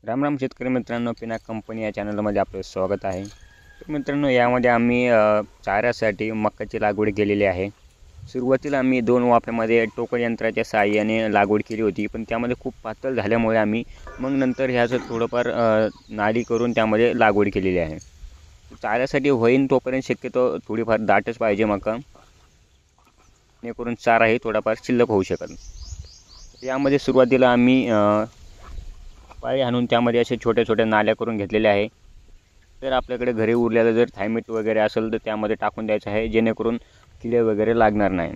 राम राम शेतकरी मित्रांनो, पिनाक कंपनी या चॅनलमध्ये आपलं स्वागत आहे। तर मित्रांनो, यामध्ये आम्ही चाऱ्यासाठी मक्याची लागवड केलेली आहे। सुरुवातीला आम्ही 2 वाफ्यामध्ये टोकन यंत्राच्या सहाय्याने लागवड केली होती, पण त्यामध्ये खूप पातळ झाल्यामुळे आम्ही मग नंतर ह्याचं थोडंफार नाली करून त्यामध्ये लागवड केलेली आहे। चाऱ्यासाठी होईन तोपर्यंत शक्यतो थोडीफार दाटच पाहिजे मका, जेणेकरून चाराही थोडाफार शिल्लक होऊ शकेल। यामध्ये सुरुवातीला आम्ही पाळी आणून त्यामध्ये असे छोट्या छोट्या नाल्या करून घेतलेल्या आहे। तर आपल्याकडे घरी उरलेलं जर थायमिट वगैरे असेल तर त्यामध्ये टाकून द्यायचं आहे, जेणेकरून किडे वगैरे लागणार नाही।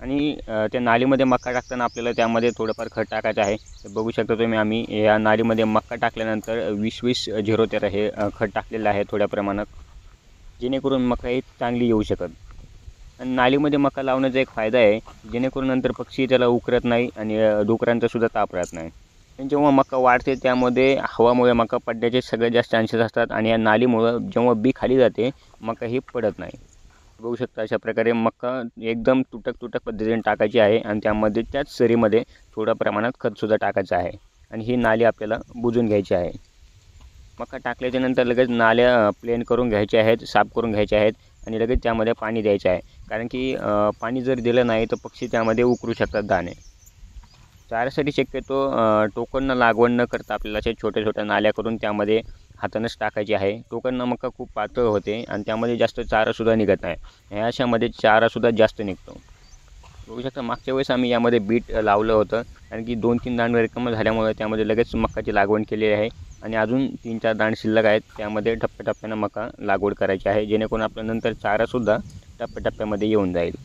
आणि त्या नालीमध्ये मका टाकताना आपल्याला त्यामध्ये थोडंफार खत टाकायचं आहे। तर बघू शकता तुम्ही, आम्ही या नालीमध्ये मका टाकल्यानंतर 20-20-0-13 हे खत टाकलेलं आहे थोड्या प्रमाणात, जेणेकरून मका ही चांगली येऊ शकत। आणि नालीमध्ये मका लावण्याचा एक फायदा आहे, जेणेकरून नंतर पक्षी त्याला उकरत नाही आणि डुकरांचा सुद्धा ताप राहत नाही। आणि जेव्हा मका वाढते त्यामध्ये हवामुळे मका पडण्याचे सगळ्यात जास्त चान्सेस असतात, आणि या नालीमुळं जेव्हा बी खाली जाते मका ही पडत नाही। बघू शकता अशा प्रकारे मका एकदम तुटक तुटक पद्धतीने टाकायची आहे, आणि त्यामध्ये त्याच सरीमध्ये थोड्या प्रमाणात खतसुद्धा टाकायचं आहे, आणि ही नाली आपल्याला बुजून घ्यायची आहे। मका टाकल्याच्या नंतर लगेच नाल्या प्लेन करून घ्यायच्या आहेत, साफ करून घ्यायच्या आहेत, आणि लगेच त्यामध्ये पाणी द्यायचे आहे। कारण की पाणी जर दिलं नाही तर पक्षी त्यामध्ये उकरू शकतात दाणे। चाऱ्यासाठी शक्यतो टोकननं लागवड न करता आपल्याला अशा छोट्या छोट्या नाल्या करून त्यामध्ये हातानंच टाकायची आहे। टोकननं मका खूप पातळ होते आणि त्यामध्ये जास्त चारासुद्धा निघत नाही, ह्या अशामध्ये चारासुद्धा जास्त निघतो। बघू शकता, मागच्या वेळेस आम्ही यामध्ये बीट लावलं होतं, कारण की 2-3 दांड रिकामं झाल्यामुळे त्यामध्ये लगेच मकाची लागवड केलेली आहे, आणि अजून 3-4 दांड शिल्लक आहेत, त्यामध्ये टप्प्याटप्प्यानं मका लागवड करायची आहे, जेणेकरून आपल्या नंतर चारासुद्धा टप्प्याटप्प्यामध्ये येऊन जाईल।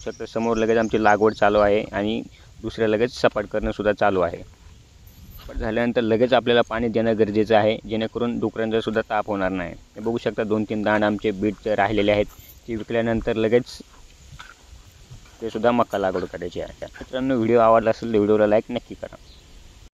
शकतो समोर लगेच आमची लागवड चालू आहे, आणि दुसऱ्या लगेच सपाट करणं सुद्धा चालू आहे। पण झाल्यानंतर लगेच आपल्याला पाणी देणं गरजेचं आहे, जेणेकरून डुकरांचा सुद्धा ताप होणार नाही। हे बघू शकता, 2-3 दांड आमचे बीट राहिलेले आहेत, ते विकल्यानंतर लगेच ते सुद्धा मका लागवड करायची आहे। मित्रांनो, व्हिडिओ आवडला असेल तर व्हिडिओला लाईक नक्की करा।